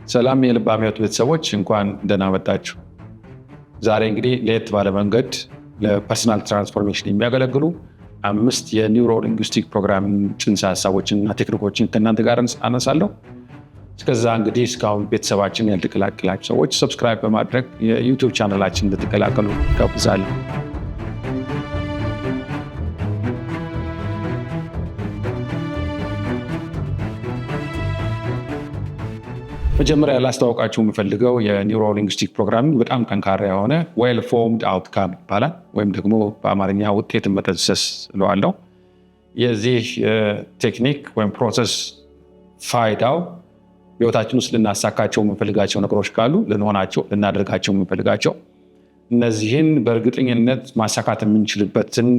ሰላም የልብ አምዮት ቤተሰቦች እንኳን ደህና መጣችሁ። ዛሬ እንግዲህ ለየት ባለ መንገድ ለፐርሰናል ትራንስፎርሜሽን የሚያገለግሉ 5 የኒውሮ ሊንጉስቲክ ፕሮግራሚንግ ጽንሰ ሀሳቦችንና ቴክኒኮችን ከእናንተ ጋር አነሳለሁ። እስከዛ እንግዲህ እስካሁን ቤተሰባችን ያልተቀላቀላችሁ ሰዎች ሰብስክራይብ በማድረግ የዩቲዩብ ቻናላችን እንድትቀላቀሉ ጋብዛለሁ። መጀመሪያ ላስተዋወቃችሁ የምፈልገው የኒውሮ ሊንጉስቲክ ፕሮግራሚንግ በጣም ጠንካራ የሆነ ዌል ፎርምድ አውትካም ይባላል፣ ወይም ደግሞ በአማርኛ ውጤትን መጠንሰስ እለዋለሁ። የዚህ ቴክኒክ ወይም ፕሮሰስ ፋይዳው ህይወታችን ውስጥ ልናሳካቸው የምንፈልጋቸው ነገሮች ካሉ ልናደርጋቸው የምንፈልጋቸው እነዚህን በእርግጠኝነት ማሳካት የምንችልበትን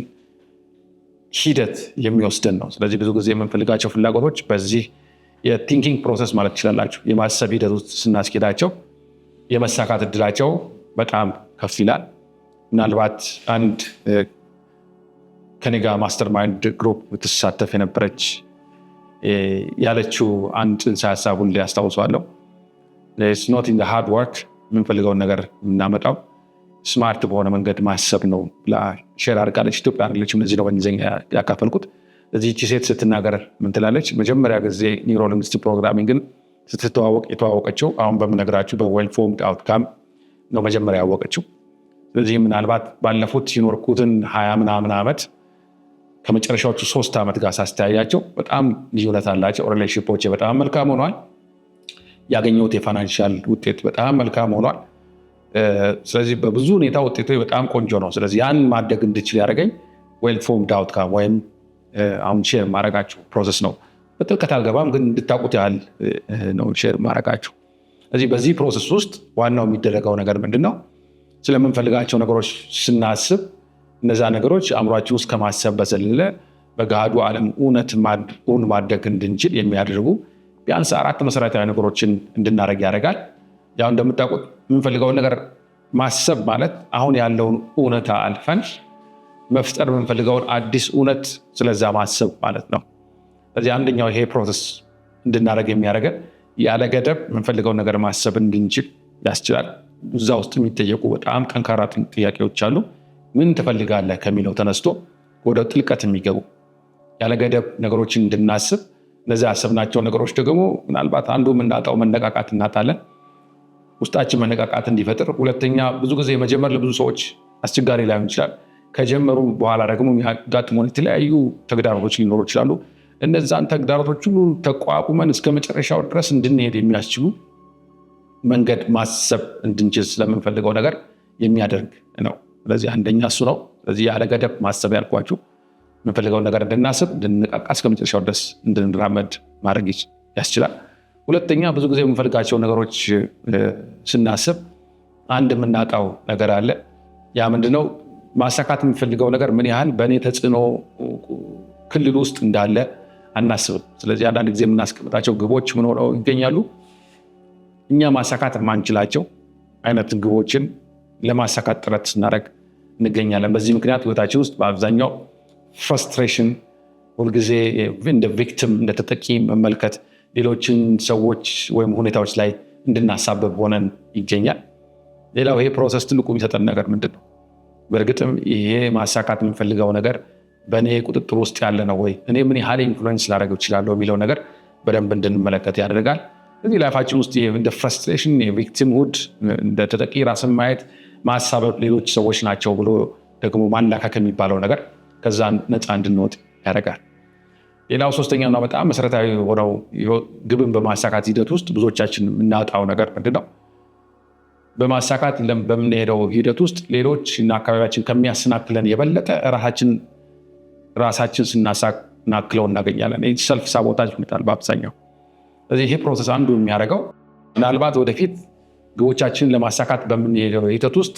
ሂደት የሚወስደን ነው። ስለዚህ ብዙ ጊዜ የምንፈልጋቸው ፍላጎቶች በዚህ የቲንኪንግ ፕሮሰስ ማለት ትችላላችሁ የማሰብ ሂደት ውስጥ ስናስኬዳቸው የመሳካት እድላቸው በጣም ከፍ ይላል። ምናልባት አንድ ከኔ ጋር ማስተር ማይንድ ግሩፕ ትሳተፍ የነበረች ያለችው አንድ ጽንሰ ሀሳቡን ሊያስታውሰዋለሁ። It's not in the hard work የምንፈልገውን ነገር የምናመጣው ስማርት በሆነ መንገድ ማሰብ ነው ብላ ሼር አድርጋለች። ኢትዮጵያ አይደለችም፣ እነዚህ ነው በእንግሊዝኛ ያካፈልኩት። እዚህ ሴት ስትናገር ምን ትላለች? መጀመሪያ ጊዜ ኒውሮ ሊንጉስቲክ ፕሮግራሚንግን ስትተዋወቅ የተዋወቀችው አሁን በምነግራችሁ በዌል ፎርምድ አውትካም ነው መጀመሪያ ያወቀችው። ስለዚህ ምናልባት ባለፉት ሲኖርኩትን 20 ምናምን ዓመት ከመጨረሻዎቹ 3 ዓመት ጋር ሳስተያያቸው በጣም ልዩነት አላቸው። ሪሌሽንሺፖች በጣም መልካም ሆኗል። ያገኘሁት የፋይናንሻል ውጤት በጣም መልካም ሆኗል። ስለዚህ በብዙ ሁኔታ ውጤቱ በጣም ቆንጆ ነው። ስለዚህ ያን ማድረግ እንድችል ያደረገኝ ዌል ፎርምድ አውትካም ወይም አሁን ሼር ማድረጋችሁ ፕሮሰስ ነው። በጥልቀት አልገባም፣ ግን እንድታውቁት ያህል ነው ሼር ማድረጋችሁ። ስለዚህ በዚህ ፕሮሰስ ውስጥ ዋናው የሚደረገው ነገር ምንድን ነው? ስለምንፈልጋቸው ነገሮች ስናስብ እነዛ ነገሮች አእምሯችን ውስጥ ከማሰብ በዘለለ በገሃዱ ዓለም እውን ማድረግ እንድንችል የሚያደርጉ ቢያንስ 4 መሰረታዊ ነገሮችን እንድናደርግ ያደርጋል። ያው እንደምታውቁት የምንፈልገውን ነገር ማሰብ ማለት አሁን ያለውን እውነታ አልፈን መፍጠር የምንፈልገውን አዲስ እውነት ስለዛ ማሰብ ማለት ነው። ስለዚህ አንደኛው ይሄ ፕሮሰስ እንድናደርግ የሚያደርገን ያለ ገደብ የምንፈልገውን ነገር ማሰብ እንድንችል ያስችላል። እዛ ውስጥ የሚጠየቁ በጣም ጠንካራ ጥያቄዎች አሉ። ምን ትፈልጋለህ ከሚለው ተነስቶ ወደ ጥልቀት የሚገቡ ያለ ገደብ ነገሮችን እንድናስብ፣ እነዚህ ያሰብናቸው ነገሮች ደግሞ ምናልባት አንዱ የምናጣው መነቃቃት እናጣለን። ውስጣችን መነቃቃት እንዲፈጥር። ሁለተኛ ብዙ ጊዜ መጀመር ለብዙ ሰዎች አስቸጋሪ ላይሆን ይችላል። ከጀመሩ በኋላ ደግሞ የሚያጋጥሙን የተለያዩ ተግዳሮቶች ሊኖሩ ይችላሉ። እነዛን ተግዳሮቶች ሁሉ ተቋቁመን እስከ መጨረሻው ድረስ እንድንሄድ የሚያስችሉ መንገድ ማሰብ እንድንችል ስለምንፈልገው ነገር የሚያደርግ ነው። ስለዚህ አንደኛ እሱ ነው። ስለዚህ ያለ ገደብ ማሰብ ያልኳችሁ የምንፈልገውን ነገር እንድናስብ፣ እንድንነቃቃ፣ እስከ መጨረሻው ድረስ እንድንራመድ ማድረግ ያስችላል። ሁለተኛ ብዙ ጊዜ የምንፈልጋቸው ነገሮች ስናስብ አንድ የምናጣው ነገር አለ። ያ ምንድነው? ማሳካት የሚፈልገው ነገር ምን ያህል በእኔ ተጽዕኖ ክልል ውስጥ እንዳለ አናስብም። ስለዚህ አንዳንድ ጊዜ የምናስቀምጣቸው ግቦች ምን ሆነው ይገኛሉ? እኛ ማሳካት የማንችላቸው አይነት ግቦችን ለማሳካት ጥረት ስናደርግ እንገኛለን። በዚህ ምክንያት ህይወታችን ውስጥ በአብዛኛው ፍረስትሬሽን፣ ሁልጊዜ እንደ ቪክቲም እንደ ተጠቂ መመልከት፣ ሌሎችን ሰዎች ወይም ሁኔታዎች ላይ እንድናሳበብ ሆነን ይገኛል። ሌላው ይሄ ፕሮሰስ ትልቁ የሚሰጠን ነገር ምንድን ነው? በእርግጥም ይሄ ማሳካት የምንፈልገው ነገር በእኔ ቁጥጥር ውስጥ ያለ ነው ወይ? እኔ ምን ያህል ኢንፍሉዌንስ ላደርገው እችላለሁ የሚለው ነገር በደንብ እንድንመለከት ያደርጋል። እዚህ ላይፋችን ውስጥ እንደ ፍረስትሬሽን፣ የቪክቲምሁድ፣ እንደ ተጠቂ ራስን ማየት፣ ማሳበብ፣ ሌሎች ሰዎች ናቸው ብሎ ደግሞ ማላካክ የሚባለው ነገር ከዛ ነፃ እንድንወጥ ያደርጋል። ሌላው ሶስተኛውና በጣም መሰረታዊ የሆነው ግብን በማሳካት ሂደት ውስጥ ብዙዎቻችን የምናጣው ነገር ምንድን ነው? በማሳካት በምንሄደው ሂደት ውስጥ ሌሎች እና አካባቢያችን ከሚያሰናክለን የበለጠ ራሳችን ስናሰናክለው እናገኛለን። ሰልፍ ሳቦታጅ ይመጣል በአብዛኛው። ስለዚህ ይሄ ፕሮሰስ አንዱ የሚያደርገው ምናልባት ወደፊት ግቦቻችንን ለማሳካት በምንሄደው ሂደት ውስጥ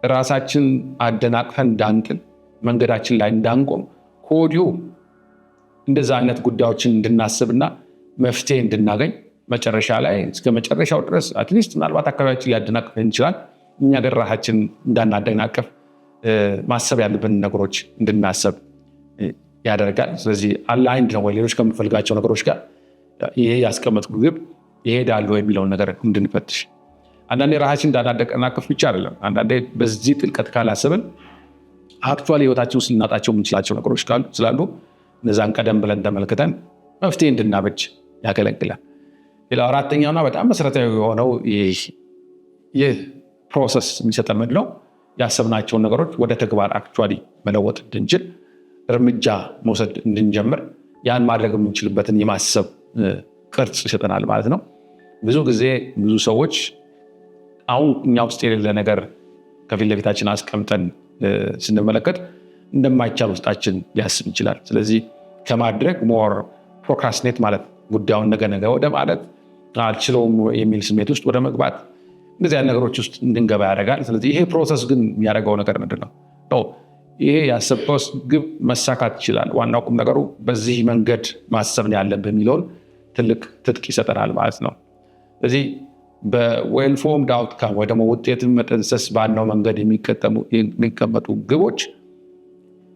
ራሳችን አደናቅፈን እንዳንጥል፣ መንገዳችን ላይ እንዳንቆም ከወዲሁ እንደዛ አይነት ጉዳዮችን እንድናስብና መፍትሄ እንድናገኝ መጨረሻ ላይ እስከ መጨረሻው ድረስ አትሊስት ምናልባት አካባቢያችን ሊያደናቅፈን ይችላል፣ እኛ ግን ራሳችን እንዳናደናቅፍ ማሰብ ያለብን ነገሮች እንድናስብ ያደርጋል። ስለዚህ አላይንድ ነው ወይ ሌሎች ከምንፈልጋቸው ነገሮች ጋር ይሄ ያስቀመጥኩት ግብ ይሄዳሉ የሚለውን ነገር እንድንፈትሽ። አንዳንዴ ራሳችን እንዳናደቀናቅፍ ብቻ አይደለም፣ አንዳንዴ በዚህ ጥልቀት ካላሰብን አክቹዋሊ ህይወታችን ውስጥ ልናጣቸው የምንችላቸው ነገሮች ስላሉ እነዛን ቀደም ብለን ተመልክተን መፍትሄ እንድናበጅ ያገለግላል። ሌላው አራተኛውና በጣም መሰረታዊ የሆነው ይህ ፕሮሰስ የሚሰጠን ምንድን ነው? ያሰብናቸውን ነገሮች ወደ ተግባር አክቹዋሊ መለወጥ እንድንችል እርምጃ መውሰድ እንድንጀምር ያን ማድረግ የምንችልበትን የማሰብ ቅርጽ ይሰጠናል ማለት ነው። ብዙ ጊዜ ብዙ ሰዎች አሁን እኛ ውስጥ የሌለ ነገር ከፊት ለፊታችን አስቀምጠን ስንመለከት እንደማይቻል ውስጣችን ሊያስብ ይችላል። ስለዚህ ከማድረግ ሞር ፕሮክራስቲኔት ማለት ጉዳዩን ነገ ወደ ማለት አልችለውም የሚል ስሜት ውስጥ ወደ መግባት እንደዚህ አይነት ነገሮች ውስጥ እንድንገባ ያደርጋል። ስለዚህ ይሄ ፕሮሰስ ግን የሚያደርገው ነገር ምንድን ነው? ይሄ ያሰብከው ግብ መሳካት ይችላል። ዋናው ቁም ነገሩ በዚህ መንገድ ማሰብ ያለብህ የሚለውን ትልቅ ትጥቅ ይሰጠናል ማለት ነው። ስለዚህ በዌል ፎርምድ አውትካም ወይ ደግሞ ውጤትን መጠንሰስ ባለው መንገድ የሚቀመጡ ግቦች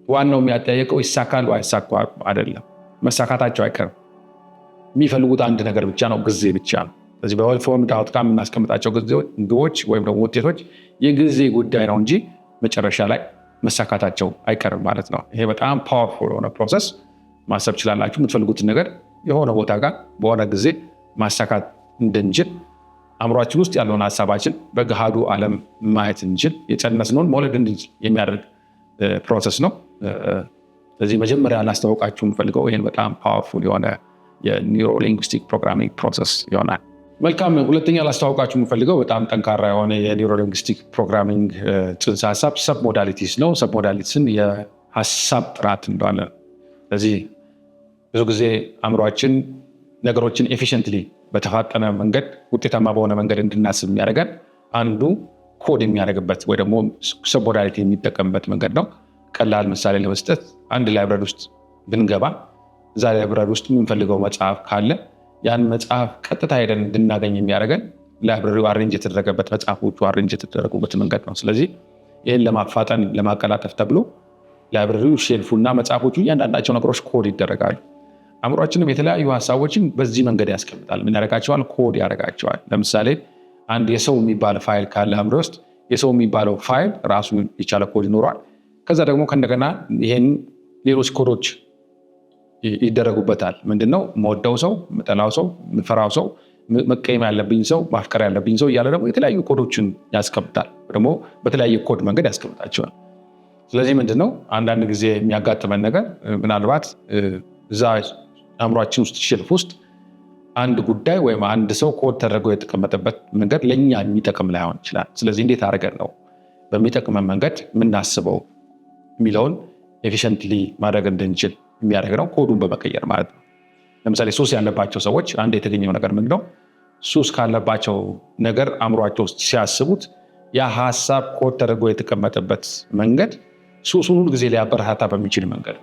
ዋናው የሚያጠያየቀው ይሳካሉ አይሳካ አይደለም። መሳካታቸው አይቀርም። የሚፈልጉት አንድ ነገር ብቻ ነው፣ ጊዜ ብቻ ነው። ስለዚህ በዌል ፎርምድ አውትካም የምናስቀምጣቸው ግቦች ወይም ደግሞ ውጤቶች የጊዜ ጉዳይ ነው እንጂ መጨረሻ ላይ መሳካታቸው አይቀርም ማለት ነው። ይሄ በጣም ፓወርፉል የሆነ ፕሮሰስ። ማሰብ ችላላችሁ የምትፈልጉትን ነገር የሆነ ቦታ ጋር በሆነ ጊዜ ማሳካት እንድንችል አእምሯችን ውስጥ ያለውን ሀሳባችን በገሃዱ ዓለም ማየት እንችል የጨነስነውን መውለድ እንድንችል የሚያደርግ ፕሮሰስ ነው። ስለዚህ መጀመሪያ ላስታወቃችሁ የምፈልገው ይህን በጣም ፓወርፉል የሆነ የኒውሮ ሊንግዊስቲክ ፕሮግራሚንግ ፕሮሰስ ይሆናል። መልካም። ሁለተኛ ላስታወቃችሁ የምፈልገው በጣም ጠንካራ የሆነ የኒውሮ ሊንግዊስቲክ ፕሮግራሚንግ ጽንሰ ሀሳብ ሰብ ሞዳሊቲስ ነው። ሰብ ሞዳሊቲስን የሀሳብ ጥራት እንደሆነ። ስለዚህ ብዙ ጊዜ አእምሯችን ነገሮችን ኤፊሽንትሊ በተፋጠነ መንገድ ውጤታማ በሆነ መንገድ እንድናስብ የሚያደርገን አንዱ ኮድ የሚያደርግበት ወይ ደግሞ ሰብ ሞዳሊቲ የሚጠቀምበት መንገድ ነው። ቀላል ምሳሌ ለመስጠት አንድ ላይብረሪ ውስጥ ብንገባ እዛ ላይብረሪ ውስጥ የምንፈልገው መጽሐፍ ካለ ያን መጽሐፍ ቀጥታ ሄደን እንድናገኝ የሚያደርገን ላይብረሪው አሬንጅ የተደረገበት መጽሐፎቹ አሬንጅ የተደረጉበት መንገድ ነው። ስለዚህ ይህን ለማፋጠን ለማቀላጠፍ ተብሎ ላይብረሪው ሼልፉና መጽሐፎቹ እያንዳንዳቸው ነገሮች ኮድ ይደረጋሉ። አእምሯችንም የተለያዩ ሀሳቦችን በዚህ መንገድ ያስቀምጣል። ምን ያደርጋቸዋል? ኮድ ያደርጋቸዋል። ለምሳሌ አንድ የሰው የሚባል ፋይል ካለ አእምሮ ውስጥ የሰው የሚባለው ፋይል ራሱ የቻለ ኮድ ይኖረዋል። ከዛ ደግሞ ከእንደገና ይሄን ሌሎች ኮዶች ይደረጉበታል። ምንድነው? መወደው ሰው፣ ምጠላው ሰው፣ ምፈራው ሰው፣ መቀየም ያለብኝ ሰው፣ ማፍቀር ያለብኝ ሰው እያለ ደግሞ የተለያዩ ኮዶችን ያስቀምጣል። ደግሞ በተለያየ ኮድ መንገድ ያስቀምጣቸዋል። ስለዚህ ምንድነው አንዳንድ ጊዜ የሚያጋጥመን ነገር ምናልባት እዛ አእምሯችን ውስጥ ሼልፍ ውስጥ አንድ ጉዳይ ወይም አንድ ሰው ኮድ ተደርጎ የተቀመጠበት መንገድ ለእኛ የሚጠቅም ላይሆን ይችላል። ስለዚህ እንዴት አድርገን ነው በሚጠቅመን መንገድ የምናስበው የሚለውን ኤፊሽንትሊ ማድረግ እንድንችል የሚያደርግ ነው ኮዱን በመቀየር ማለት ነው። ለምሳሌ ሱስ ያለባቸው ሰዎች አንድ የተገኘው ነገር ምንድነው? ሱስ ካለባቸው ነገር አእምሯቸው ውስጥ ሲያስቡት ያ ሀሳብ ኮድ ተደርጎ የተቀመጠበት መንገድ ሱሱን ሁሉ ጊዜ ሊያበረታታ በሚችል መንገድ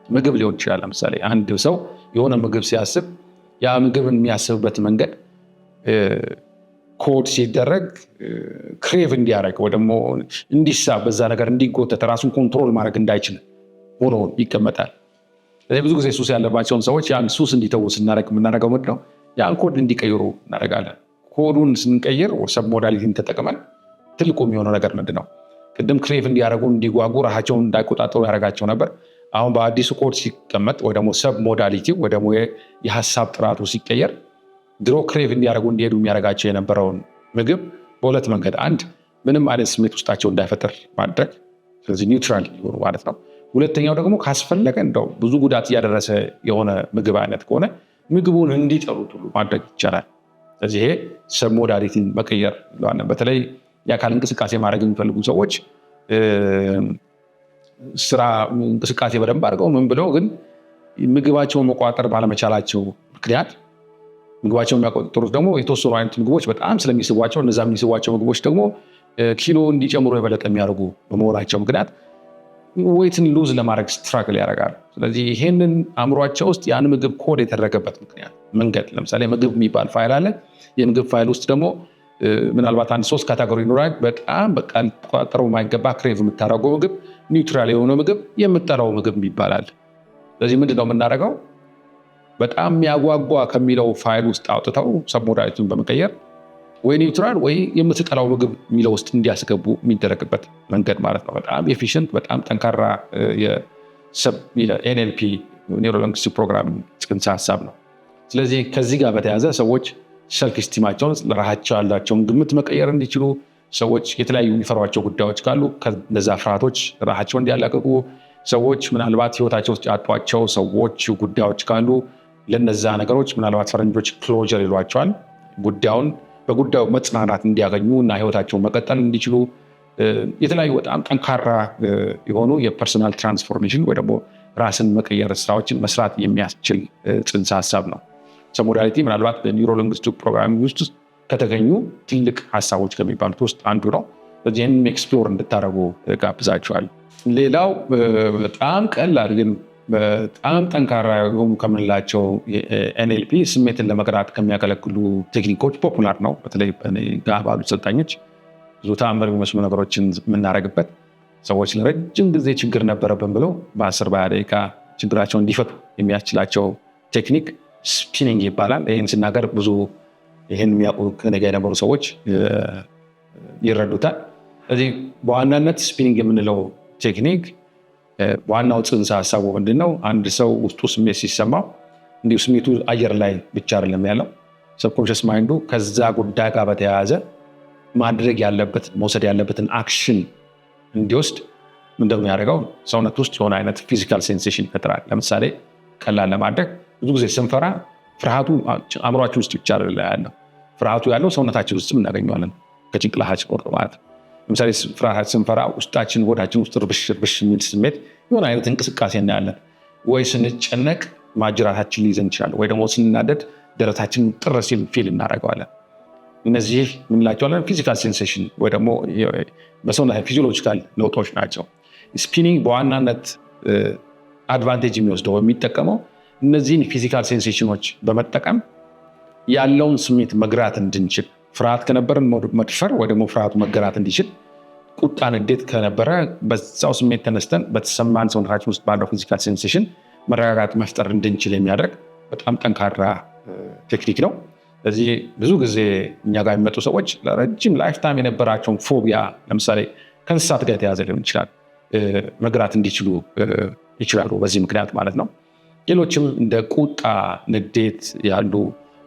ምግብ ሊሆን ይችላል። ለምሳሌ አንድ ሰው የሆነ ምግብ ሲያስብ ያ ምግብ የሚያስብበት መንገድ ኮድ ሲደረግ ክሬቭ እንዲያደርግ ወይ ደግሞ እንዲሳብ በዛ ነገር እንዲጎተት ራሱን ኮንትሮል ማድረግ እንዳይችል ሆኖ ይቀመጣል። ብዙ ጊዜ ሱስ ያለባቸውን ሰዎች ያን ሱስ እንዲተዉ ስናደርግ የምናደርገው ምንድን ነው? ያን ኮድ እንዲቀይሩ እናደርጋለን። ኮዱን ስንቀይር ሰብ ሞዳሊቲን ተጠቅመን ትልቁ የሚሆነው ነገር ምንድን ነው? ቅድም ክሬቭ እንዲያደርጉ እንዲጓጉ ራሳቸውን እንዳይቆጣጠሩ ያደርጋቸው ነበር። አሁን በአዲሱ ኮድ ሲቀመጥ ወይ ደግሞ ሰብ ሞዳሊቲ ወይ ደግሞ የሀሳብ ጥራቱ ሲቀየር ድሮ ክሬቭ እንዲያደርጉ እንዲሄዱ የሚያደርጋቸው የነበረውን ምግብ በሁለት መንገድ፣ አንድ ምንም አይነት ስሜት ውስጣቸው እንዳይፈጥር ማድረግ፣ ስለዚህ ኒውትራል ይሆኑ ማለት ነው። ሁለተኛው ደግሞ ካስፈለገ እንደው ብዙ ጉዳት እያደረሰ የሆነ ምግብ አይነት ከሆነ ምግቡን እንዲጠሉት ሁሉ ማድረግ ይቻላል። ስለዚህ ይሄ ሰብ ሞዳሊቲን መቀየር ይለዋል። በተለይ የአካል እንቅስቃሴ ማድረግ የሚፈልጉ ሰዎች ስራ እንቅስቃሴ በደንብ አድርገው ምን ብለው ግን ምግባቸውን መቆጣጠር ባለመቻላቸው ምክንያት ምግባቸውን የሚያቆጥሩት ደግሞ የተወሰኑ አይነት ምግቦች በጣም ስለሚስቧቸው እነዛ የሚስቧቸው ምግቦች ደግሞ ኪሎ እንዲጨምሩ የበለጠ የሚያደርጉ በመሆናቸው ምክንያት ዌይትን ሉዝ ለማድረግ ስትራግል ያደርጋሉ። ስለዚህ ይሄንን አእምሯቸው ውስጥ ያን ምግብ ኮድ የተደረገበት ምክንያት መንገድ፣ ለምሳሌ ምግብ የሚባል ፋይል አለ። የምግብ ፋይል ውስጥ ደግሞ ምናልባት አንድ 3 ካቴጎሪ ይኖራል። በጣም በቃ ልትቆጣጠረው የማይገባ ክሬቭ የምታደርገው ምግብ፣ ኒውትራል የሆነ ምግብ፣ የምጠላው ምግብ ይባላል። ስለዚህ ምንድነው የምናደርገው? በጣም የሚያጓጓ ከሚለው ፋይል ውስጥ አውጥተው ሰብሞዳሊቲውን በመቀየር ወይ ኒውትራል ወይ የምትጠላው ምግብ የሚለው ውስጥ እንዲያስገቡ የሚደረግበት መንገድ ማለት ነው። በጣም ኤፊሽንት፣ በጣም ጠንካራ የኤንኤልፒ ኒውሮሊንግዊስቲክ ፕሮግራሚንግ ጽንሰ ሀሳብ ነው። ስለዚህ ከዚህ ጋር በተያያዘ ሰዎች ሰልፍ ስቲማቸውን ለራሳቸው ያላቸውን ግምት መቀየር እንዲችሉ፣ ሰዎች የተለያዩ የሚፈሯቸው ጉዳዮች ካሉ ከነዛ ፍርሃቶች ራሳቸውን እንዲያላቅቁ፣ ሰዎች ምናልባት ህይወታቸው ውስጥ ያጧቸው ሰዎች ጉዳዮች ካሉ ለነዛ ነገሮች ምናልባት ፈረንጆች ክሎጀር ይሏቸዋል፣ በጉዳዩ መጽናናት እንዲያገኙ እና ህይወታቸውን መቀጠል እንዲችሉ የተለያዩ በጣም ጠንካራ የሆኑ የፐርሰናል ትራንስፎርሜሽን ወይ ደግሞ ራስን መቀየር ስራዎችን መስራት የሚያስችል ጽንሰ ሀሳብ ነው። ሰብሞዳሊቲ ምናልባት በኒውሮሊንግዊስቲክ ፕሮግራሚንግ ውስጥ ከተገኙ ትልቅ ሀሳቦች ከሚባሉት ውስጥ አንዱ ነው። ስለዚህ ይህንን ኤክስፕሎር እንድታደርጉ ጋብዛችኋል። ሌላው በጣም ቀላል ግን በጣም ጠንካራ የሆኑ ከምንላቸው ኤንኤልፒ ስሜትን ለመቅራት ከሚያገለግሉ ቴክኒኮች ፖፑላር ነው። በተለይ ጋር ባሉት ሰልጣኞች ብዙ ተአምር የሚመስሉ ነገሮችን የምናደርግበት፣ ሰዎች ለረጅም ጊዜ ችግር ነበረብን ብለው በ10 በ20 ደቂቃ ችግራቸውን እንዲፈቱ የሚያስችላቸው ቴክኒክ ስፒኒንግ ይባላል። ይህን ስናገር ብዙ ይህን የሚያውቁ ከእኔ ጋር የነበሩ ሰዎች ይረዱታል። ስለዚህ በዋናነት ስፒኒንግ የምንለው ቴክኒክ ዋናው ጽንሰ ሀሳቡ ምንድነው? አንድ ሰው ውስጡ ስሜት ሲሰማው እንዲሁ ስሜቱ አየር ላይ ብቻ አይደለም ያለው። ሰብኮንሽስ ማይንዱ ከዛ ጉዳይ ጋር በተያያዘ ማድረግ ያለበት መውሰድ ያለበትን አክሽን እንዲወስድ እንደሚያደርገው ሰውነት ውስጥ የሆነ አይነት ፊዚካል ሴንሴሽን ይፈጥራል። ለምሳሌ ቀላል ለማድረግ ብዙ ጊዜ ስንፈራ ፍርሃቱ አእምሯችን ውስጥ ብቻ ያለው፣ ፍርሃቱ ያለው ሰውነታችን ውስጥም እናገኘዋለን ከጭንቅላታችን ቆርጦ ማለት ነው። ለምሳሌ ፍርሃት ስንፈራ ውስጣችን ወዳችን ውስጥ ርብሽ የሚል ስሜት የሆነ አይነት እንቅስቃሴ እናያለን። ወይ ስንጨነቅ ማጅራታችን ሊይዘን ይችላል፣ ወይ ደግሞ ስንናደድ ደረታችን ጥር ሲል ፊል እናደርገዋለን። እነዚህ ምንላቸዋለን ፊዚካል ሴንሴሽን ወይ ደግሞ በሰውነት ፊዚዮሎጂካል ለውጦች ናቸው። ስፒኒንግ በዋናነት አድቫንቴጅ የሚወስደው የሚጠቀመው እነዚህን ፊዚካል ሴንሴሽኖች በመጠቀም ያለውን ስሜት መግራት እንድንችል፣ ፍርሃት ከነበረን መድፈር ወይ ደግሞ ፍርሃቱ መገራት እንዲችል፣ ቁጣ፣ ንዴት ከነበረ በዛው ስሜት ተነስተን በተሰማን ሰውነታችን ውስጥ ባለው ፊዚካል ሴንሴሽን መረጋጋት መፍጠር እንድንችል የሚያደርግ በጣም ጠንካራ ቴክኒክ ነው። ስለዚህ ብዙ ጊዜ እኛ ጋር የሚመጡ ሰዎች ለረጅም ላይፍ ታይም የነበራቸውን ፎቢያ፣ ለምሳሌ ከእንስሳት ጋር የተያዘ ሊሆን ይችላል፣ መግራት እንዲችሉ ይችላሉ በዚህ ምክንያት ማለት ነው። ሌሎችም እንደ ቁጣ፣ ንዴት ያሉ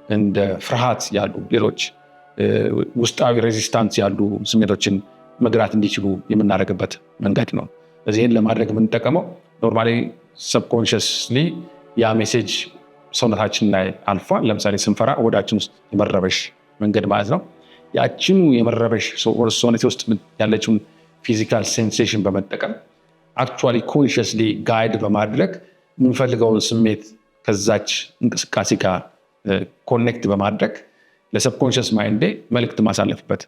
እንደ ፍርሃት ያሉ ሌሎች ውስጣዊ ሬዚስታንስ ያሉ ስሜቶችን መግራት እንዲችሉ የምናደርግበት መንገድ ነው። ስለዚህ ይህን ለማድረግ የምንጠቀመው ኖርማሊ ሰብኮንሽስሊ ያ ሜሴጅ ሰውነታችን ላይ አልፏል። ለምሳሌ ስንፈራ ወዳችን ውስጥ የመረበሽ መንገድ ማለት ነው። ያችኑ የመረበሽ ሰውነቴ ውስጥ ያለችውን ፊዚካል ሴንሴሽን በመጠቀም አክቹዋሊ ኮንሽስሊ ጋይድ በማድረግ የምንፈልገውን ስሜት ከዛች እንቅስቃሴ ጋር ኮኔክት በማድረግ ለሰብኮንሽስ ማይንዴ መልእክት ማሳለፍበት።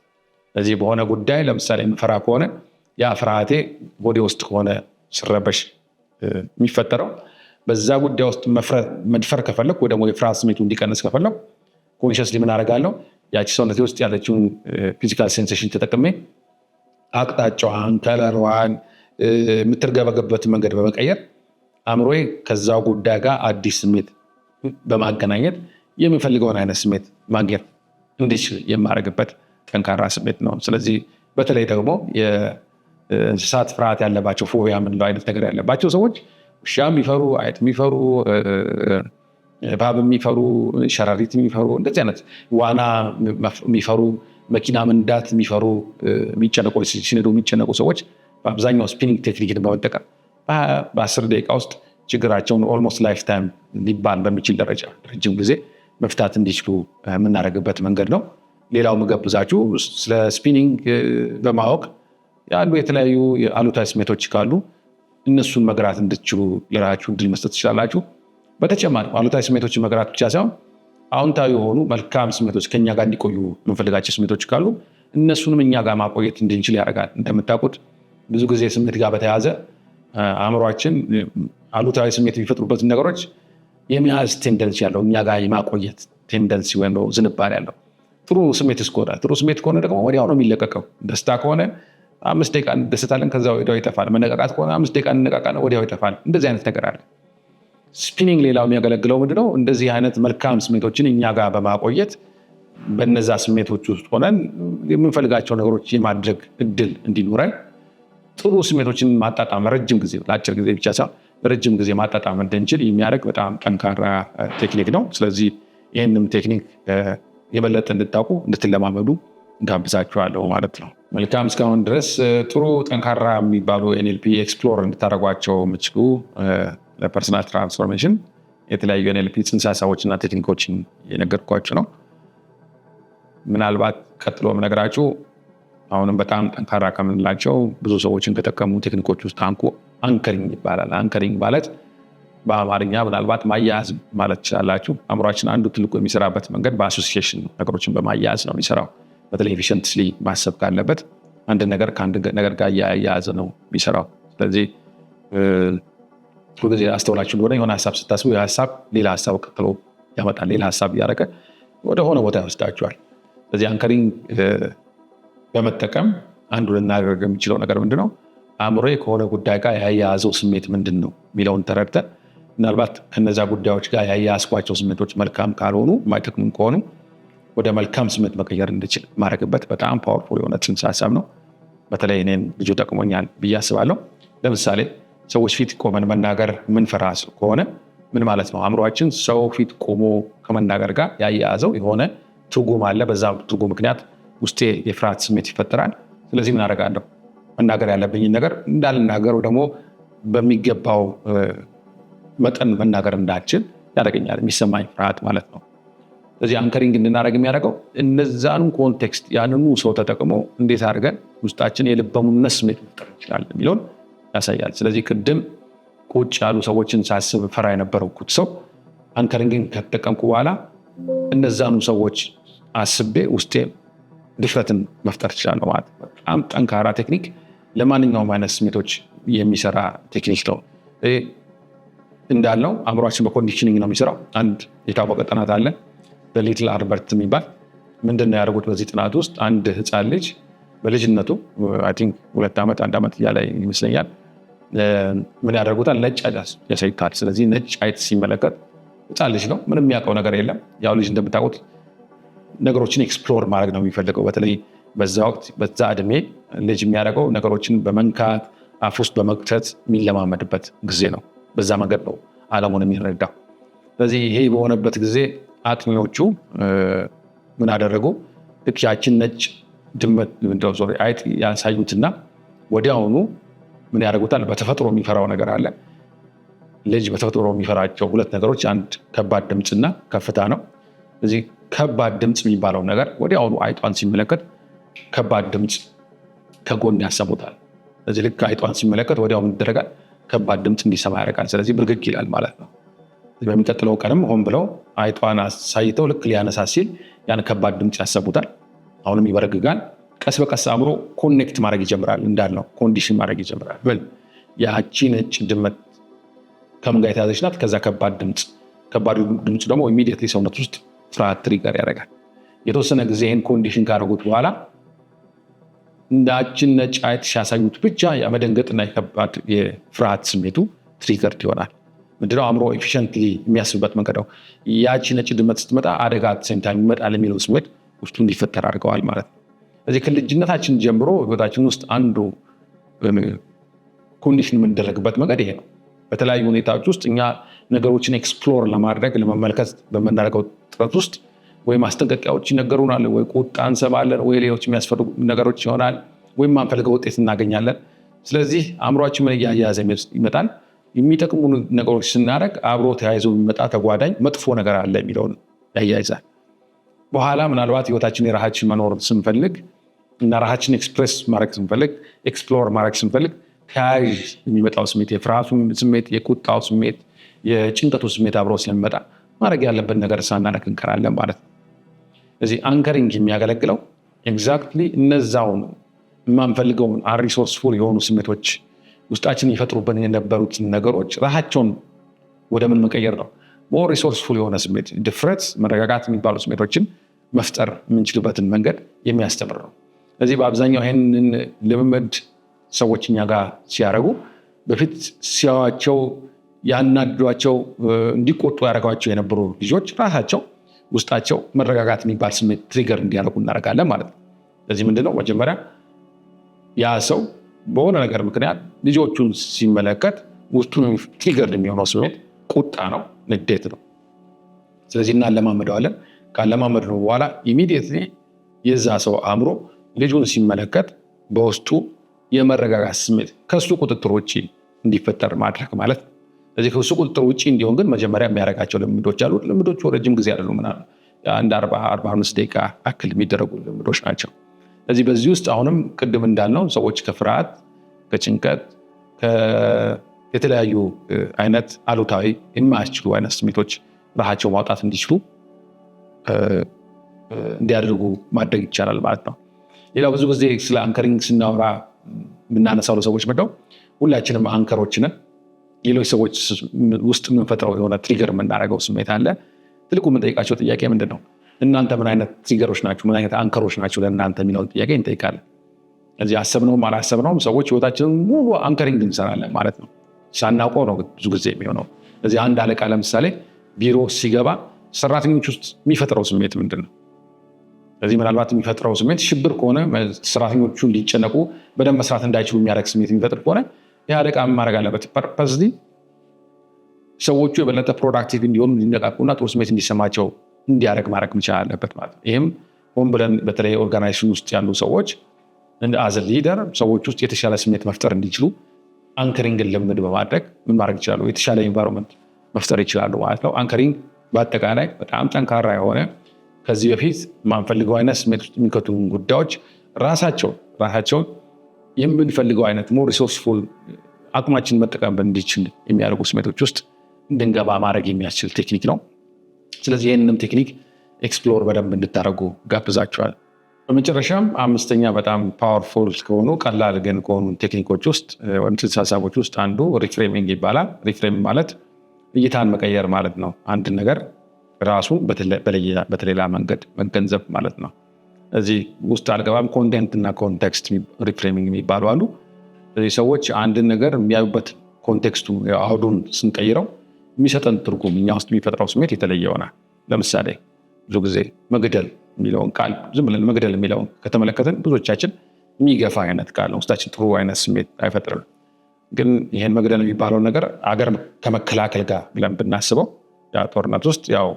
ስለዚህ በሆነ ጉዳይ ለምሳሌ የምፈራ ከሆነ ያ ፍርሃቴ ቦዲ ውስጥ ከሆነ ስረበሽ የሚፈጠረው በዛ ጉዳይ ውስጥ መድፈር ከፈለግ ወይ ደግሞ የፍርሃት ስሜቱ እንዲቀንስ ከፈለግ ኮንሽስሊ ምን አደርጋለሁ? ያቺ ሰውነቴ ውስጥ ያለችውን ፊዚካል ሴንሴሽን ተጠቅሜ አቅጣጫዋን፣ ከለሯን፣ የምትርገበገብበት መንገድ በመቀየር አእምሮዬ ከዛው ጉዳይ ጋር አዲስ ስሜት በማገናኘት የሚፈልገውን አይነት ስሜት ማግኘት እንዲችል የማደርግበት ጠንካራ ስሜት ነው። ስለዚህ በተለይ ደግሞ የእንስሳት ፍርሃት ያለባቸው ፎቢያ የምንለው አይነት ነገር ያለባቸው ሰዎች ውሻ የሚፈሩ፣ አይጥ የሚፈሩ፣ እባብ የሚፈሩ፣ ሸረሪት የሚፈሩ፣ እንደዚህ አይነት ዋና የሚፈሩ፣ መኪና መንዳት የሚፈሩ፣ ሲነዱ የሚጨነቁ ሰዎች በአብዛኛው ስፒኒንግ ቴክኒክን በመጠቀም በ10 ደቂቃ ውስጥ ችግራቸውን ኦልሞስት ላይፍ ታይም ሊባል በሚችል ደረጃ ረጅም ጊዜ መፍታት እንዲችሉ የምናደርግበት መንገድ ነው። ሌላው ምጋብዛችሁ ስለ ስፒኒንግ በማወቅ ያሉ የተለያዩ አሉታዊ ስሜቶች ካሉ እነሱን መግራት እንድትችሉ ለራሳችሁ እድል መስጠት ትችላላችሁ። በተጨማሪ አሉታዊ ስሜቶችን መግራት ብቻ ሳይሆን አዎንታዊ የሆኑ መልካም ስሜቶች ከኛ ጋር እንዲቆዩ የምንፈልጋቸው ስሜቶች ካሉ እነሱንም እኛ ጋር ማቆየት እንድንችል ያደርጋል። እንደምታውቁት ብዙ ጊዜ ስሜት ጋር በተያያዘ አእምሯችን አሉታዊ ስሜት የሚፈጥሩበትን ነገሮች የሚያዝ ቴንደንሲ ያለው እኛ ጋር የማቆየት ቴንደንሲ ወይም ዝንባሌ ያለው። ጥሩ ስሜት ከሆነ ደግሞ ወዲያው ነው የሚለቀቀው። ደስታ ከሆነ 5 ደቂቃ እንደሰታለን፣ ከዛ ወዲያው ይጠፋል። መነቃቃት ከሆነ 5 ደቂቃ እንነቃቃለን፣ ወዲያው ይጠፋል። እንደዚህ አይነት ነገር አለ። ስፒኒንግ ሌላው የሚያገለግለው ምንድነው? እንደዚህ አይነት መልካም ስሜቶችን እኛ ጋር በማቆየት በነዛ ስሜቶች ውስጥ ሆነን የምንፈልጋቸው ነገሮች የማድረግ እድል እንዲኖረን ጥሩ ስሜቶችን ማጣጣም ረጅም ጊዜ ለአጭር ጊዜ ብቻ ሳይሆን ረጅም ጊዜ ማጣጣም እንድንችል የሚያደርግ በጣም ጠንካራ ቴክኒክ ነው። ስለዚህ ይህንም ቴክኒክ የበለጠ እንድታውቁ እንድትለማመዱ ጋብዛችኋለሁ ማለት ነው። መልካም። እስካሁን ድረስ ጥሩ ጠንካራ የሚባሉ ኤንኤልፒ ኤክስፕሎር እንድታደርጓቸው የምችሉ ለፐርሰናል ትራንስፎርሜሽን የተለያዩ ኤንኤልፒ ጽንሰ ሀሳቦችና ቴክኒኮችን የነገርኳችሁ ነው። ምናልባት ቀጥሎ የምነግራችሁ አሁንም በጣም ጠንካራ ከምንላቸው ብዙ ሰዎችን ከጠቀሙ ቴክኒኮች ውስጥ አንከሪንግ ይባላል። አንከሪንግ ማለት በአማርኛ ምናልባት ማያያዝ ማለት ትችላላችሁ። አእምሯችን አንዱ ትልቁ የሚሰራበት መንገድ በአሶሲዬሽን ነገሮችን በማያያዝ ነው የሚሰራው። በተለይ ኤፊሽንትሊ ማሰብ ካለበት አንድ ነገር ከአንድ ነገር ጋር እያያያዘ ነው የሚሰራው። ስለዚህ ሁልጊዜ አስተውላችሁ እንደሆነ የሆነ ሀሳብ ስታስቡ የሀሳብ ሌላ ሀሳብ ቀጥሎ ያመጣል። ሌላ ሀሳብ እያደረገ ወደሆነ ቦታ ይወስዳችኋል። ስለዚህ አንከሪንግ በመጠቀም አንዱ ልናደርግ የሚችለው ነገር ምንድነው? አእምሮዬ ከሆነ ጉዳይ ጋር ያያያዘው ስሜት ምንድን ነው የሚለውን ተረድተን ምናልባት ከነዛ ጉዳዮች ጋር ያያያዝኳቸው ስሜቶች መልካም ካልሆኑ የማይጠቅሙ ከሆኑ ወደ መልካም ስሜት መቀየር እንድችል ማድረግበት በጣም ፓወርፉል የሆነ ጽንሰ ሀሳብ ነው። በተለይ እኔን ብዙ ጠቅሞኛል ብዬ አስባለሁ። ለምሳሌ ሰዎች ፊት ቆመን መናገር ምንፈራ ከሆነ ምን ማለት ነው? አእምሯችን ሰው ፊት ቆሞ ከመናገር ጋር ያያያዘው የሆነ ትርጉም አለ። በዛ ትርጉም ምክንያት ውስጤ የፍርሃት ስሜት ይፈጠራል። ስለዚህ ምን አደርጋለሁ? መናገር ያለብኝን ነገር እንዳልናገር ደግሞ በሚገባው መጠን መናገር እንዳልችል ያደርገኛል። የሚሰማኝ ፍርሃት ማለት ነው። ስለዚህ አንከሪንግ እንድናደርግ የሚያደርገው እነዛኑ ኮንቴክስት ያንኑ ሰው ተጠቅሞ እንዴት አድርገን ውስጣችን የልበ ሙሉነት ስሜት መፍጠር እንችላለን የሚለውን ያሳያል። ስለዚህ ቅድም ቁጭ ያሉ ሰዎችን ሳስብ ፈራ የነበረኩት ሰው አንከሪንግን ከተጠቀምኩ በኋላ እነዛኑ ሰዎች አስቤ ውስጤ ድፍረትን መፍጠር እችላለሁ ማለት ነው። በጣም ጠንካራ ቴክኒክ፣ ለማንኛውም አይነት ስሜቶች የሚሰራ ቴክኒክ ነው። እንዳልነው አእምሯችን በኮንዲሽኒንግ ነው የሚሰራው። አንድ የታወቀ ጥናት አለ በሊትል አልበርት የሚባል። ምንድነው ያደረጉት? በዚህ ጥናት ውስጥ አንድ ህፃን ልጅ በልጅነቱ አይ ቲንክ 2 ዓመት 1 ዓመት እያለ ይመስለኛል ምን ያደርጉታል? ነጭ አይት ያሳዩታል። ስለዚህ ነጭ አይት ሲመለከት ህፃን ልጅ ነው፣ ምንም የሚያውቀው ነገር የለም። ያው ልጅ እንደምታውቁት ነገሮችን ኤክስፕሎር ማድረግ ነው የሚፈልገው። በተለይ በዛ ወቅት በዛ እድሜ ልጅ የሚያደርገው ነገሮችን በመንካት አፍ ውስጥ በመክተት የሚለማመድበት ጊዜ ነው። በዛ መንገድ ነው ዓለሙን የሚረዳው። ስለዚህ ይሄ በሆነበት ጊዜ አጥኚዎቹ ምን አደረጉ? ልክ ያችን ነጭ ድመት አይጥ ያሳዩትና ወዲያውኑ ምን ያደርጉታል? በተፈጥሮ የሚፈራው ነገር አለ። ልጅ በተፈጥሮ የሚፈራቸው 2 ነገሮች፣ አንድ ከባድ ድምፅና ከፍታ ነው። ስለዚህ ከባድ ድምፅ የሚባለው ነገር ወዲያውኑ አይጧን ሲመለከት ከባድ ድምፅ ከጎን ያሰሙታል። ስለዚህ ልክ አይጧን ሲመለከት ወዲያውኑ ይደረጋል፣ ከባድ ድምፅ እንዲሰማ ያደርጋል። ስለዚህ ብርግግ ይላል ማለት ነው። በሚቀጥለው ቀንም ሆን ብለው አይጧን አሳይተው ልክ ሊያነሳ ሲል ያን ከባድ ድምፅ ያሰሙታል። አሁንም ይበረግጋል። ቀስ በቀስ አእምሮ ኮኔክት ማድረግ ይጀምራል። እንዳልነው ኮንዲሽን ማድረግ ይጀምራል። ያቺ ነጭ ድመት ከምን ጋር የተያዘች ናት? ከዛ ከባድ ድምፅ። ከባዱ ድምፅ ደግሞ ኢሚዲየትሊ ሰውነት ውስጥ ፍርሃት ትሪገር ያደርጋል። የተወሰነ ጊዜ ይህን ኮንዲሽን ካደረጉት በኋላ እንዳችን ነጭ አይት ሲያሳዩት ብቻ የመደንገጥና የከባድ የፍርሃት ስሜቱ ትሪገርድ ይሆናል። ምንድነው? አእምሮ ኤፊሽንትሊ የሚያስብበት መንገድ ነው። ያቺ ነጭ ድመት ስትመጣ አደጋ ሴንታ ይመጣል የሚለው ስሜት ውስጡ እንዲፈጠር አድርገዋል ማለት ነው። ስለዚህ ከልጅነታችን ጀምሮ ህይወታችን ውስጥ አንዱ ኮንዲሽን የምንደረግበት መንገድ ይሄ ነው። በተለያዩ ሁኔታዎች ውስጥ እኛ ነገሮችን ኤክስፕሎር ለማድረግ ለመመልከት በምናደርገው ጥረት ውስጥ ወይ ማስጠንቀቂያዎች ይነገሩናል፣ ወይ ቁጣ እንሰማለን፣ ወይ ሌሎች የሚያስፈልጉ ነገሮች ይሆናል፣ ወይም ማንፈልገው ውጤት እናገኛለን። ስለዚህ አእምሯችን ምን እያያዘ ይመጣል? የሚጠቅሙ ነገሮች ስናደርግ አብሮ ተያይዞ የሚመጣ ተጓዳኝ መጥፎ ነገር አለ የሚለውን ያያይዛል። በኋላ ምናልባት ህይወታችን የራሳችን መኖር ስንፈልግ እና ራሳችን ኤክስፕሬስ ማድረግ ስንፈልግ፣ ኤክስፕሎር ማድረግ ስንፈልግ ተያያዥ የሚመጣው ስሜት፣ የፍርሃቱ ስሜት፣ የቁጣው ስሜት፣ የጭንቀቱ ስሜት አብሮ ስለሚመጣ ማድረግ ያለበት ነገር ሳናደርግ እንቀራለን ማለት ነው። ስለዚህ አንከሪንግ የሚያገለግለው ኤግዛክትሊ እነዛውን የማንፈልገውን አንሪሶርስፉል የሆኑ ስሜቶች ውስጣችን ይፈጥሩብን የነበሩትን ነገሮች ራሳቸውን ወደ ምን መቀየር ነው? ሞር ሪሶርስፉል የሆነ ስሜት፣ ድፍረት፣ መረጋጋት የሚባሉ ስሜቶችን መፍጠር የምንችልበትን መንገድ የሚያስተምር ነው። ስለዚህ በአብዛኛው ይህንን ልምምድ ሰዎች እኛ ጋር ሲያደርጉ በፊት ሲያዋቸው ያናድዷቸው እንዲቆጡ ያደረጓቸው የነበሩ ልጆች ራሳቸው ውስጣቸው መረጋጋት የሚባል ስሜት ትሪገር እንዲያደርጉ እናደርጋለን ማለት ነው። ስለዚህ ምንድነው መጀመሪያ ያ ሰው በሆነ ነገር ምክንያት ልጆቹን ሲመለከት ውስጡ ትሪገር የሚሆነው ስሜት ቁጣ ነው፣ ንዴት ነው። ስለዚህ እናለማመደዋለን። ካለማመድነው በኋላ ኢሚዲየትሊ የዛ ሰው አእምሮ ልጁን ሲመለከት በውስጡ የመረጋጋት ስሜት ከሱ ቁጥጥር ውጭ እንዲፈጠር ማድረግ ማለት ነው። ስለዚህ ከሱ ቁጥጥር ውጭ እንዲሆን ግን መጀመሪያ የሚያደርጋቸው ልምዶች አሉ። ልምዶቹ ረጅም ጊዜ አይደሉም፣ ምናምን አንድ 40-45 ደቂቃ አክል የሚደረጉ ልምዶች ናቸው። ስለዚህ በዚህ ውስጥ አሁንም ቅድም እንዳልነው ሰዎች ከፍርሃት፣ ከጭንቀት፣ የተለያዩ አይነት አሉታዊ የማያስችሉ አይነት ስሜቶች ራሳቸው ማውጣት እንዲችሉ እንዲያደርጉ ማድረግ ይቻላል ማለት ነው። ሌላው ብዙ ጊዜ ስለ አንከሪንግ ስናወራ የምናነሳው ለሰዎች ምንድነው ሁላችንም አንከሮች ነን። ሌሎች ሰዎች ውስጥ የምንፈጥረው የሆነ ትሪገር የምናደርገው ስሜት አለ። ትልቁ የምንጠይቃቸው ጥያቄ ምንድን ነው? እናንተ ምን አይነት ትሪገሮች ናቸው? ምን አይነት አንከሮች ናቸው ለእናንተ የሚለውን ጥያቄ እንጠይቃለን። እዚህ አሰብነውም አላሰብነውም ሰዎች ህይወታችንን ሙሉ አንከሪንግ እንሰራለን ማለት ነው። ሳናውቀው ነው ብዙ ጊዜ የሚሆነው። እዚህ አንድ አለቃ ለምሳሌ ቢሮ ሲገባ ሰራተኞች ውስጥ የሚፈጥረው ስሜት ምንድን ነው? ስለዚህ ምናልባት የሚፈጥረው ስሜት ሽብር ከሆነ ሰራተኞቹ እንዲጨነቁ በደንብ መስራት እንዳይችሉ የሚያደርግ ስሜት የሚፈጥር ከሆነ ይህ አለቃ ማድረግ አለበት። ፐርፐስሊ ሰዎቹ የበለጠ ፕሮዳክቲቭ እንዲሆኑ እንዲነቃቁና ጥሩ ስሜት እንዲሰማቸው እንዲያደርግ ማድረግ መቻል አለበት ማለት ነው። ይህም ሆን ብለን በተለይ ኦርጋናይዜሽን ውስጥ ያሉ ሰዎች አዘ ሊደር ሰዎች ውስጥ የተሻለ ስሜት መፍጠር እንዲችሉ አንከሪንግን ልምድ በማድረግ ምን ማድረግ ይችላሉ? የተሻለ ኤንቫይሮንመንት መፍጠር ይችላሉ ማለት ነው። አንከሪንግ በአጠቃላይ በጣም ጠንካራ የሆነ ከዚህ በፊት ማንፈልገው አይነት ስሜት ውስጥ የሚከቱ ጉዳዮች ራሳቸውን የምንፈልገው አይነት ሞር ሪሶርስፉል አቅማችን መጠቀም እንዲችል የሚያደርጉ ስሜቶች ውስጥ እንድንገባ ማድረግ የሚያስችል ቴክኒክ ነው። ስለዚህ ይህንንም ቴክኒክ ኤክስፕሎር በደንብ እንድታደርጉ ጋብዛችኋል። በመጨረሻም አምስተኛ በጣም ፓወርፉል ከሆኑ ቀላል ግን ከሆኑ ቴክኒኮች ውስጥ ወይም ጽንሰ ሀሳቦች ውስጥ አንዱ ሪፍሬሚንግ ይባላል። ሪፍሬም ማለት እይታን መቀየር ማለት ነው። አንድ ነገር ራሱ በተሌላ መንገድ መገንዘብ ማለት ነው። እዚህ ውስጥ አልገባም። ኮንቴንት እና ኮንቴክስት ሪፍሬሚንግ የሚባሉ አሉ። ስለዚህ ሰዎች አንድን ነገር የሚያዩበት ኮንቴክስቱ አውዱን ስንቀይረው የሚሰጠን ትርጉም እኛ ውስጥ የሚፈጥረው ስሜት የተለየ ይሆናል። ለምሳሌ ብዙ ጊዜ መግደል የሚለውን ቃል ዝም ብለን መግደል የሚለውን ከተመለከትን ብዙዎቻችን የሚገፋ አይነት ቃል ነው፣ ውስጣችን ጥሩ አይነት ስሜት አይፈጥርም። ግን ይህን መግደል የሚባለውን ነገር አገር ከመከላከል ጋር ብለን ብናስበው ጦርነት ውስጥ ያው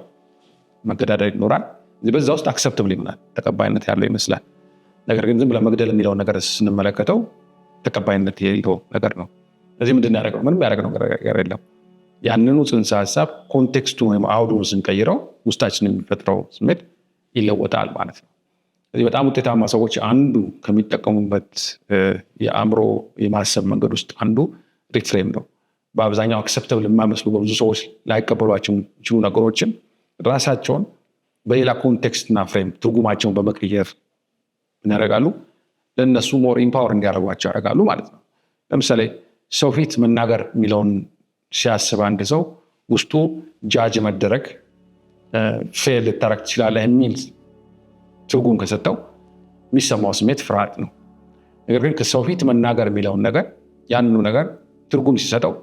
መገዳደል ይኖራል። በዛ ውስጥ አክሰፕተብል ይሆናል፣ ተቀባይነት ያለው ይመስላል። ነገር ግን ዝም ብለን መግደል የሚለውን ነገር ስንመለከተው ተቀባይነት የሌለው ነገር ነው። ስለዚህ ምንድን ያደረገው? ምንም ያደረግነው ነገር የለም። ያንኑ ጽንሰ ሀሳብ ኮንቴክስቱ ወይም አውዱን ስንቀይረው ውስጣችን የሚፈጥረው ስሜት ይለወጣል ማለት ነው። ስለዚህ በጣም ውጤታማ ሰዎች አንዱ ከሚጠቀሙበት የአእምሮ የማሰብ መንገድ ውስጥ አንዱ ሪፍሬም ነው። በአብዛኛው አክሰፕተብል የማይመስሉ በብዙ ሰዎች ላይቀበሏቸው የሚችሉ ነገሮችን ራሳቸውን በሌላ ኮንቴክስት እና ፍሬም ትርጉማቸውን በመቀየር ያደርጋሉ፣ ለእነሱ ሞር ኢምፓወር እንዲያደርጓቸው ያደርጋሉ ማለት ነው። ለምሳሌ ሰው ፊት መናገር የሚለውን ሲያስብ አንድ ሰው ውስጡ ጃጅ መደረግ ፌል ልታረግ ትችላለህ የሚል ትርጉም ከሰጠው የሚሰማው ስሜት ፍርሃት ነው። ነገር ግን ከሰው ፊት መናገር የሚለውን ነገር ያንኑ ነገር ትርጉም ሲሰጠው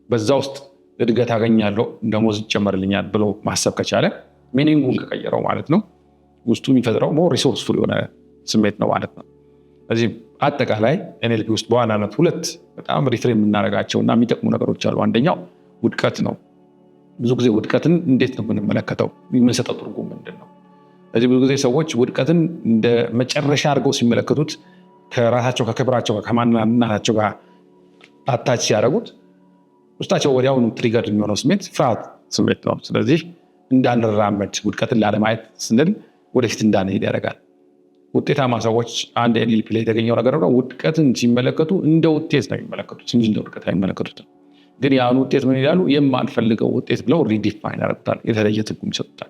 በዛ ውስጥ እድገት አገኛለሁ፣ ደሞዝ ይጨመርልኛል ብሎ ማሰብ ከቻለ ሚኒንጉን ከቀየረው ማለት ነው ውስጡ የሚፈጥረው ሞር ሪሶርስፉል የሆነ ስሜት ነው ማለት ነው። ስለዚህ አጠቃላይ ኤንኤልፒ ውስጥ በዋናነት ሁለት በጣም ሪፍሬም የምናደርጋቸው እና የሚጠቅሙ ነገሮች አሉ። አንደኛው ውድቀት ነው። ብዙ ጊዜ ውድቀትን እንዴት ነው የምንመለከተው? የምንሰጠው ትርጉም ምንድን ነው? ስለዚህ ብዙ ጊዜ ሰዎች ውድቀትን እንደ መጨረሻ አድርገው ሲመለከቱት ከራሳቸው ከክብራቸው ከማንነታቸው ጋር አታች ሲያደርጉት ውስጣቸው ወዲያውኑ ትሪገር የሚሆነው ስሜት ፍርሃት ስሜት ነው። ስለዚህ እንዳንራመድ ውድቀትን ላለማየት ስንል ወደፊት እንዳንሄድ ያደርጋል። ውጤታማ ሰዎች አንድ ኤንኤልፒ ላይ የተገኘው ነገር ነው፣ ውድቀትን ሲመለከቱ እንደ ውጤት ነው የሚመለከቱት እንጂ እንደ ውድቀት አይመለከቱትም። ግን ያን ውጤት ምን ይላሉ? የማንፈልገው ውጤት ብለው ሪዲፋይን ያደርጉታል፣ የተለየ ትርጉም ይሰጡታል።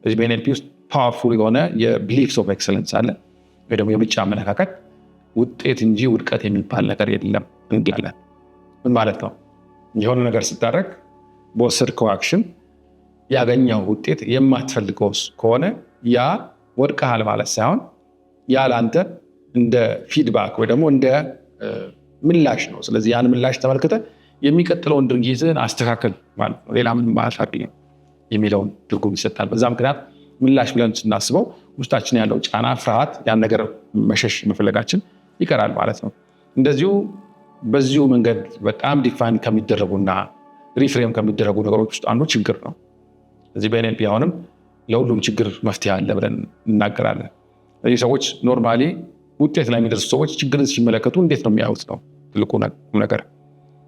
ስለዚህ በኤንኤልፒ ውስጥ ፓወርፉል የሆነ የቢሊፍስ ኦፍ ኤክሰለንስ አለ፣ ወይ ደግሞ የብቻ አመለካከት ውጤት እንጂ ውድቀት የሚባል ነገር የለም እንላለን። ምን ማለት ነው? የሆነ ነገር ስታደርግ በወሰድከው አክሽን ያገኘው ውጤት የማትፈልገው ከሆነ ያ ወድቀሃል ማለት ሳይሆን ያ ለአንተ እንደ ፊድባክ ወይ ደግሞ እንደ ምላሽ ነው። ስለዚህ ያን ምላሽ ተመልክተ የሚቀጥለውን ድርጊትን አስተካከል ማለት ነው። ሌላ ምንም ማለት አይደለም የሚለውን ትርጉም ይሰጣል። በዛ ምክንያት ምላሽ ብለን ስናስበው ውስጣችን ያለው ጫና፣ ፍርሃት፣ ያን ነገር መሸሽ መፈለጋችን ይቀራል ማለት ነው። እንደዚሁ በዚሁ መንገድ በጣም ዲፋይን ከሚደረጉና ሪፍሬም ከሚደረጉ ነገሮች ውስጥ አንዱ ችግር ነው። እዚህ በኤንኤልፒ አሁንም ለሁሉም ችግር መፍትሄ አለ ብለን እናገራለን። ስለዚህ ሰዎች ኖርማሊ ውጤት ላይ የሚደርሱ ሰዎች ችግርን ሲመለከቱ እንዴት ነው የሚያዩት ነው ትልቁ ነገር።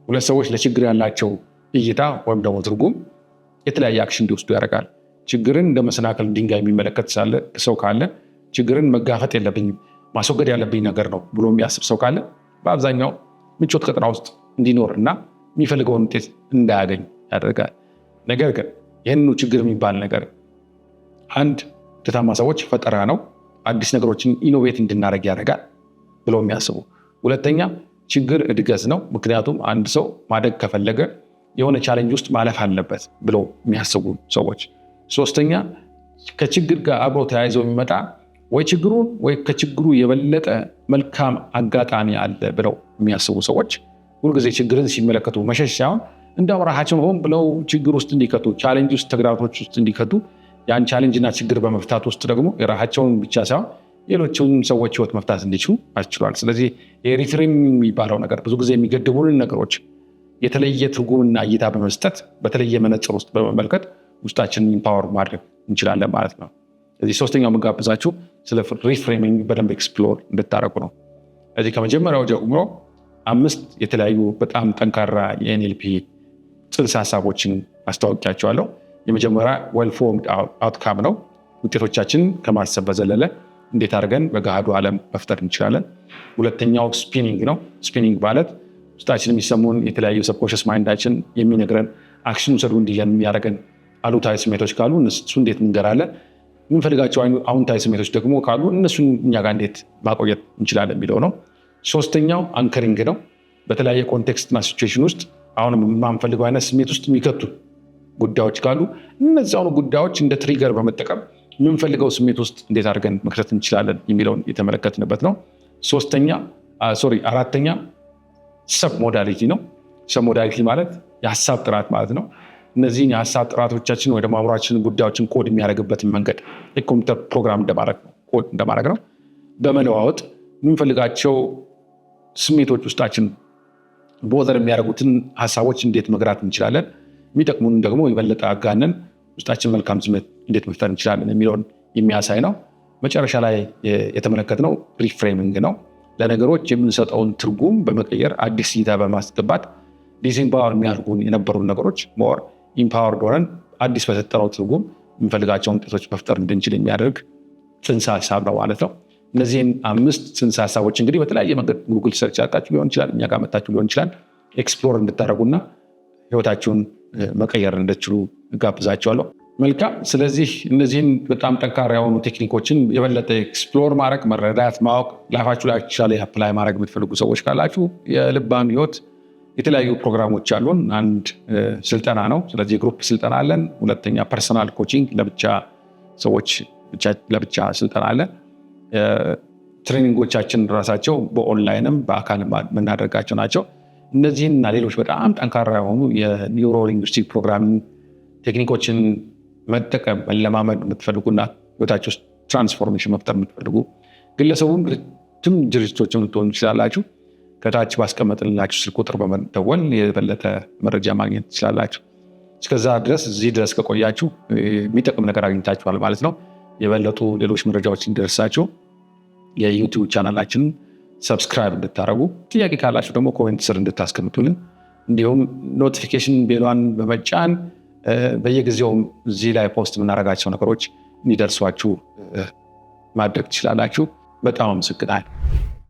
ሁለት ሰዎች ለችግር ያላቸው እይታ ወይም ደግሞ ትርጉም የተለያየ አክሽን እንዲወስዱ ያደርጋል። ችግርን እንደ መሰናክል ድንጋይ የሚመለከት ሰው ካለ ችግርን መጋፈጥ የለብኝም ማስወገድ ያለብኝ ነገር ነው ብሎ የሚያስብ ሰው ካለ በአብዛኛው ምቾት ቀጠና ውስጥ እንዲኖር እና የሚፈልገውን ውጤት እንዳያገኝ ያደርጋል። ነገር ግን ይህንኑ ችግር የሚባል ነገር አንድ ውጤታማ ሰዎች ፈጠራ ነው፣ አዲስ ነገሮችን ኢኖቬት እንድናደርግ ያደርጋል ብለው የሚያስቡ። ሁለተኛ ችግር እድገት ነው፣ ምክንያቱም አንድ ሰው ማደግ ከፈለገ የሆነ ቻሌንጅ ውስጥ ማለፍ አለበት ብለው የሚያስቡ ሰዎች። ሶስተኛ ከችግር ጋር አብሮ ተያይዘው የሚመጣ ወይ ችግሩን ወይ ከችግሩ የበለጠ መልካም አጋጣሚ አለ ብለው የሚያስቡ ሰዎች ሁልጊዜ ችግርን ሲመለከቱ መሸሽ ሳይሆን እንደውም ራሳቸውን ሆን ብለው ችግር ውስጥ እንዲከቱ፣ ቻሌንጅ ውስጥ፣ ተግዳሮቶች ውስጥ እንዲከቱ ያን ቻሌንጅና ችግር በመፍታት ውስጥ ደግሞ የራሳቸውን ብቻ ሳይሆን ሌሎችን ሰዎች ህይወት መፍታት እንዲችሉ አስችሏል። ስለዚህ የሪፍሬም የሚባለው ነገር ብዙ ጊዜ የሚገድቡንን ነገሮች የተለየ ትርጉምና እይታ በመስጠት በተለየ መነጽር ውስጥ በመመልከት ውስጣችንን ኢምፓወር ማድረግ እንችላለን ማለት ነው። ስለዚህ ሶስተኛው የምጋብዛችሁ ስለ ሪፍሬሚንግ በደንብ ኤክስፕሎር እንድታረጉ ነው። ስለዚህ ከመጀመሪያው ጀምሮ 5 የተለያዩ በጣም ጠንካራ የኤንኤልፒ ጽንሰ ሀሳቦችን አስታወቂያቸዋለሁ። የመጀመሪያ ዌል ፎርምድ አውትካም ነው። ውጤቶቻችን ከማሰብ በዘለለ እንዴት አድርገን በገሃዱ ዓለም መፍጠር እንችላለን። ሁለተኛው ስፒኒንግ ነው። ስፒኒንግ ማለት ውስጣችን የሚሰሙን የተለያዩ ሰብኮንሽስ ማይንዳችን የሚነግረን አክሽን ውሰዱ እንዲለን የሚያደርገን አሉታዊ ስሜቶች ካሉ እነሱ እንዴት እንገራለን፣ የምንፈልጋቸው አዎንታዊ ስሜቶች ደግሞ ካሉ እነሱን እኛ ጋር እንዴት ማቆየት እንችላለን የሚለው ነው። ሶስተኛው አንከሪንግ ነው። በተለያየ ኮንቴክስትና ሲቹዌሽን ውስጥ አሁን የማንፈልገው አይነት ስሜት ውስጥ የሚከቱ ጉዳዮች ካሉ እነዚያኑ ጉዳዮች እንደ ትሪገር በመጠቀም የምንፈልገው ስሜት ውስጥ እንዴት አድርገን መክተት እንችላለን የሚለውን የተመለከትንበት ነው። አራተኛ ሰብ ሞዳሊቲ ነው። ሰብ ሞዳሊቲ ማለት የሀሳብ ጥራት ማለት ነው። እነዚህን የሀሳብ ጥራቶቻችን ወደ ማህበራችን ጉዳዮችን ኮድ የሚያደርግበትን መንገድ የኮምፒውተር ፕሮግራም እንደማድረግ ነው። በመለዋወጥ የምንፈልጋቸው ስሜቶች ውስጣችን ቦዘር የሚያደርጉትን ሀሳቦች እንዴት መግራት እንችላለን፣ የሚጠቅሙን ደግሞ የበለጠ አጋነን ውስጣችን መልካም ስሜት እንዴት መፍጠር እንችላለን የሚለውን የሚያሳይ ነው። መጨረሻ ላይ የተመለከትነው ሪፍሬሚንግ ነው። ለነገሮች የምንሰጠውን ትርጉም በመቀየር አዲስ እይታ በማስገባት ዲስኢምፓወር የሚያደርጉን የነበሩን ነገሮች ሞር ኢምፓወር ሆነን አዲስ በሰጠነው ትርጉም የምንፈልጋቸውን ውጤቶች መፍጠር እንድንችል የሚያደርግ ጽንሰ ሀሳብ ነው ማለት ነው። እነዚህን 5 ጽንሰ ሀሳቦች እንግዲህ በተለያየ መንገድ ጉግል ሰርች አድርጋችሁ ሊሆን ይችላል፣ እኛ ጋር መታችሁ ሊሆን ይችላል፣ ኤክስፕሎር እንድታደርጉና ህይወታችሁን መቀየር እንድትችሉ እጋብዛችኋለሁ። መልካም። ስለዚህ እነዚህን በጣም ጠንካራ የሆኑ ቴክኒኮችን የበለጠ ኤክስፕሎር ማድረግ፣ መረዳት፣ ማወቅ ላይፋችሁ ላይ አክቹዋሊ አፕላይ ማድረግ የምትፈልጉ ሰዎች ካላችሁ የልባም ህይወት የተለያዩ ፕሮግራሞች አሉን። አንድ ስልጠና ነው። ስለዚህ ግሩፕ ስልጠና አለን። ሁለተኛ ፐርሰናል ኮቺንግ ለብቻ ሰዎች ለብቻ ስልጠና አለን። ትሬኒንጎቻችን ራሳቸው በኦንላይንም በአካል የምናደርጋቸው ናቸው። እነዚህን እና ሌሎች በጣም ጠንካራ የሆኑ የኒውሮ ሊንጉስቲክ ፕሮግራሚንግ ቴክኒኮችን መጠቀም መለማመድ የምትፈልጉና ህይወታችሁ ውስጥ ትራንስፎርሜሽን መፍጠር የምትፈልጉ ግለሰቡም ድርጅቶችም ልትሆኑ ትችላላችሁ። ከታች ባስቀመጥንላችሁ ስልክ ቁጥር በመደወል የበለጠ መረጃ ማግኘት ትችላላችሁ። እስከዛ ድረስ እዚህ ድረስ ከቆያችሁ የሚጠቅም ነገር አግኝታችኋል ማለት ነው። የበለጡ ሌሎች መረጃዎች እንዲደርሳችሁ የዩቲዩብ ቻናላችንን ሰብስክራይብ እንድታደርጉ፣ ጥያቄ ካላችሁ ደግሞ ኮሜንት ስር እንድታስቀምጡልን፣ እንዲሁም ኖቲፊኬሽን ቤሏን በመጫን በየጊዜው እዚህ ላይ ፖስት የምናደርጋቸው ነገሮች እንዲደርሷችሁ ማድረግ ትችላላችሁ። በጣም አመሰግናለሁ።